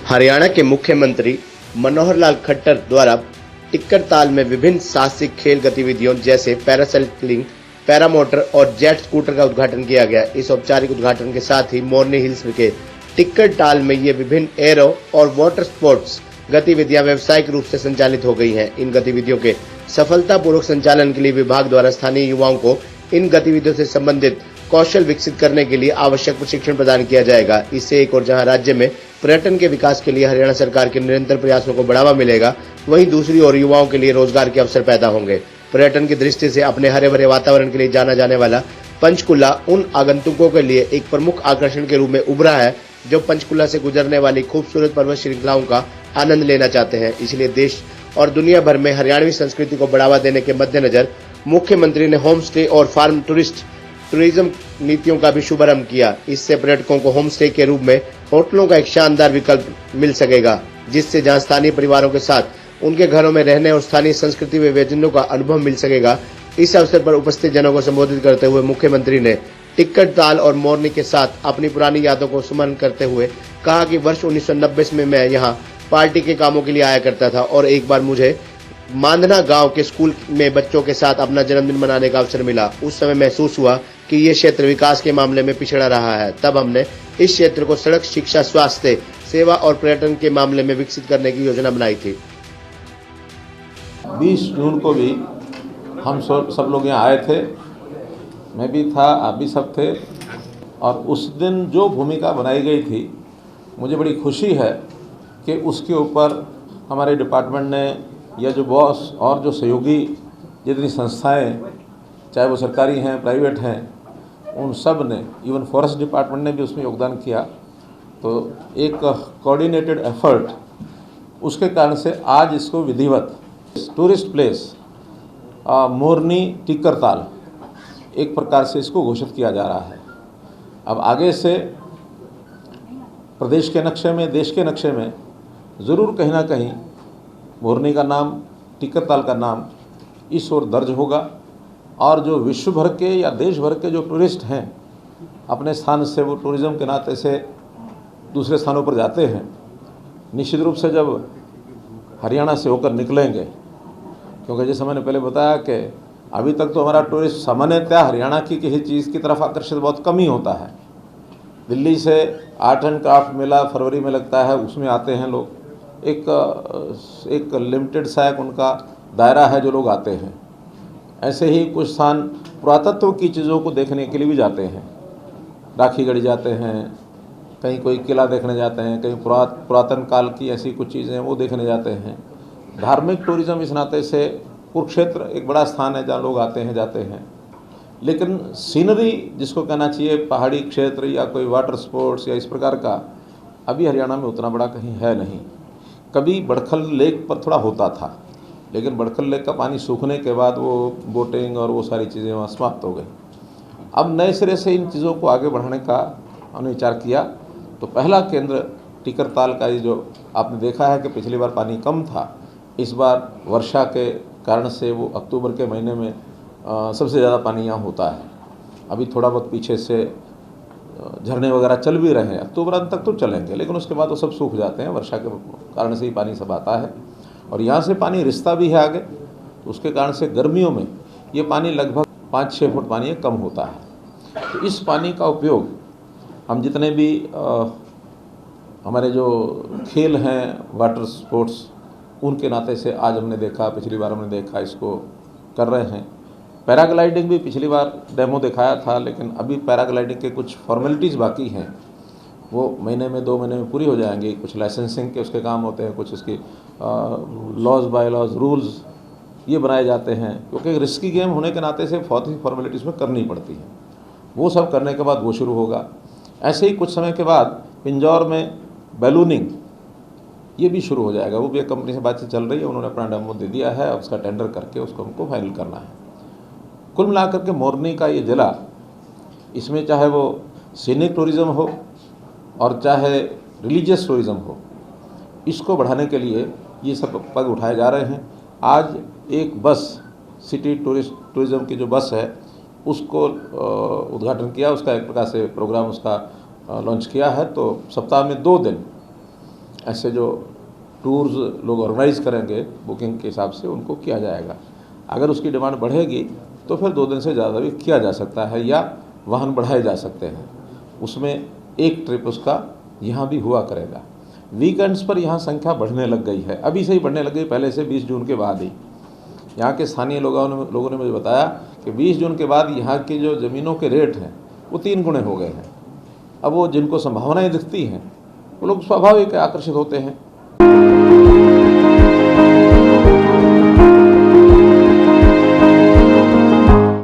हरियाणा के मुख्यमंत्री मनोहर लाल खट्टर द्वारा टिक्कर ताल में विभिन्न साहसिक खेल गतिविधियों जैसे पैरासाइकिलिंग, पैरामोटर और जेट स्कूटर का उद्घाटन किया गया। इस औपचारिक उद्घाटन के साथ ही मोरनी हिल्स के टिक्कर ताल में ये विभिन्न एरो और वाटर स्पोर्ट्स गतिविधियां व्यावसायिक रूप से संचालित हो गई हैं। इन गतिविधियों के सफलतापूर्वक संचालन के लिए विभाग द्वारा स्थानीय युवाओं को इन गतिविधियों से संबंधित कौशल विकसित करने के लिए आवश्यक प्रशिक्षण प्रदान किया जाएगा। इससे एक और जहां राज्य में पर्यटन के विकास के लिए हरियाणा सरकार के निरंतर प्रयासों को बढ़ावा मिलेगा, वहीं दूसरी ओर युवाओं के लिए रोजगार के अवसर पैदा होंगे। पर्यटन की दृष्टि से अपने हरे भरे वातावरण के लिए जाना जाने वाला पंचकुला उन आगंतुकों के लिए एक प्रमुख आकर्षण के रूप में उभरा है जो पंचकुला से गुजरने वाली खूबसूरत पर्वत श्रृंखलाओं का आनंद लेना चाहते हैं। इसलिए देश और दुनिया भर में हरियाणवी संस्कृति को बढ़ावा देने के मद्देनजर मुख्यमंत्री ने होम स्टे और फार्म टूरिज्म नीतियों का भी शुभारंभ किया। इससे पर्यटकों को होम स्टे के रूप में होटलों का एक शानदार विकल्प मिल सकेगा, जिससे जहां स्थानीय परिवारों के साथ उनके घरों में रहने और स्थानीय संस्कृति व व्यंजनों का अनुभव मिल सकेगा। इस अवसर पर उपस्थित जनों को संबोधित करते हुए मुख्यमंत्री ने टिक्कर ताल और मोरनी के साथ अपनी पुरानी यादों को स्मरण करते हुए कहा कि वर्ष 1990 में मैं यहाँ पार्टी के कामों के लिए आया करता था और एक बार मुझे मांधना गांव के स्कूल में बच्चों के साथ अपना जन्मदिन मनाने का अवसर मिला। उस समय महसूस हुआ कि ये क्षेत्र विकास के मामले में पिछड़ा रहा है। तब हमने इस क्षेत्र को सड़क, शिक्षा, स्वास्थ्य सेवा और पर्यटन के मामले में विकसित करने की योजना बनाई थी। 20 जून को भी हम सब लोग यहाँ आए थे, मैं भी था, आप भी सब थे, और उस दिन जो भूमिका बनाई गई थी मुझे बड़ी खुशी है कि उसके ऊपर हमारे डिपार्टमेंट ने या जो बॉस और जो सहयोगी जितनी संस्थाएं, चाहे वो सरकारी हैं, प्राइवेट हैं, उन सब ने, इवन फॉरेस्ट डिपार्टमेंट ने भी उसमें योगदान किया। तो एक कोऑर्डिनेटेड एफर्ट, उसके कारण से आज इसको विधिवत टूरिस्ट प्लेस मोरनी टिक्कर ताल एक प्रकार से इसको घोषित किया जा रहा है। अब आगे से प्रदेश के नक्शे में, देश के नक्शे में ज़रूर कहीं ना कहीं मोरनी का नाम, टिक्कर ताल का नाम इस ओर दर्ज होगा, और जो विश्व भर के या देश भर के जो टूरिस्ट हैं अपने स्थान से वो टूरिज़्म के नाते से दूसरे स्थानों पर जाते हैं, निश्चित रूप से जब हरियाणा से होकर निकलेंगे, क्योंकि जैसे मैंने पहले बताया कि अभी तक तो हमारा टूरिस्ट सामान्यतः हरियाणा की किसी चीज़ की तरफ आकर्षित बहुत कम ही होता है। दिल्ली से आर्ट एंड क्राफ्ट मेला फरवरी में लगता है, उसमें आते हैं लोग, एक लिमिटेड सा एक उनका दायरा है जो लोग आते हैं। ऐसे ही कुछ स्थान पुरातत्व की चीज़ों को देखने के लिए भी जाते हैं, राखी गढ़ी जाते हैं, कहीं कोई किला देखने जाते हैं, कहीं पुरातन काल की ऐसी कुछ चीज़ें वो देखने जाते हैं। धार्मिक टूरिज़्म इस नाते से कुरुक्षेत्र एक बड़ा स्थान है जहाँ लोग आते हैं, जाते हैं। लेकिन सीनरी जिसको कहना चाहिए, पहाड़ी क्षेत्र या कोई वाटर स्पोर्ट्स या इस प्रकार का, अभी हरियाणा में उतना बड़ा कहीं है नहीं। कभी बड़खल लेक पर थोड़ा होता था, लेकिन बड़खल लेक का पानी सूखने के बाद वो बोटिंग और वो सारी चीज़ें वहाँ समाप्त हो गई। अब नए सिरे से इन चीज़ों को आगे बढ़ाने का हमने विचार किया। तो पहला केंद्र टिक्कर ताल का, ये जो आपने देखा है कि पिछली बार पानी कम था, इस बार वर्षा के कारण से वो अक्टूबर के महीने में सबसे ज़्यादा पानी यहाँ होता है। अभी थोड़ा बहुत पीछे से झरने वगैरह चल भी रहे हैं, अक्टूबर अंत तक तो चलेंगे, लेकिन उसके बाद वो सब सूख जाते हैं, वर्षा के कारण से ही पानी सब आता है। और यहाँ से पानी रिश्ता भी है आगे, तो उसके कारण से गर्मियों में ये पानी लगभग 5-6 फुट पानी कम होता है। तो इस पानी का उपयोग हम जितने भी हमारे जो खेल हैं, वाटर स्पोर्ट्स, उनके नाते से आज हमने देखा, पिछली बार हमने देखा, इसको कर रहे हैं। पैराग्लाइडिंग भी पिछली बार डेमो दिखाया था, लेकिन अभी पैराग्लाइडिंग के कुछ फॉर्मेलिटीज़ बाकी हैं, वो महीने में 2 महीने में पूरी हो जाएंगी। कुछ लाइसेंसिंग के उसके काम होते हैं, कुछ उसकी लॉज, बाय लॉज, रूल्स ये बनाए जाते हैं, क्योंकि रिस्की गेम होने के नाते से बहुत ही फॉर्मेलिटीज़ में करनी पड़ती है। वो सब करने के बाद वो शुरू होगा। ऐसे ही कुछ समय के बाद पिंजौर में बैलूनिंग ये भी शुरू हो जाएगा। वो भी एक कंपनी से बातचीत चल रही है, उन्होंने अपना डेमो दे दिया है, उसका टेंडर करके उसको हमको फाइनल करना है। कुल मिलाकर के मोरनी का ये जिला, इसमें चाहे वो सीनिक टूरिज़्म हो और चाहे रिलीजियस टूरिज़्म हो, इसको बढ़ाने के लिए ये सब पग उठाए जा रहे हैं। आज एक बस, सिटी टूरिज़्म की जो बस है, उसको उद्घाटन किया, उसका एक प्रकार से प्रोग्राम उसका लॉन्च किया है। तो सप्ताह में 2 दिन ऐसे जो टूर्स लोग ऑर्गेनाइज करेंगे बुकिंग के हिसाब से, उनको किया जाएगा। अगर उसकी डिमांड बढ़ेगी तो फिर 2 दिन से ज़्यादा भी किया जा सकता है या वाहन बढ़ाए जा सकते हैं। उसमें एक ट्रिप उसका यहाँ भी हुआ करेगा। वीकेंड्स पर यहाँ संख्या बढ़ने लग गई है, अभी से ही बढ़ने लग गई, पहले से 20 जून के बाद ही। यहाँ के स्थानीय लोगों ने मुझे बताया कि 20 जून के बाद यहाँ की जो ज़मीनों के रेट हैं वो 3 गुने हो गए हैं। अब वो जिनको संभावनाएं दिखती हैं वो लोग स्वाभाविक आकर्षित होते हैं।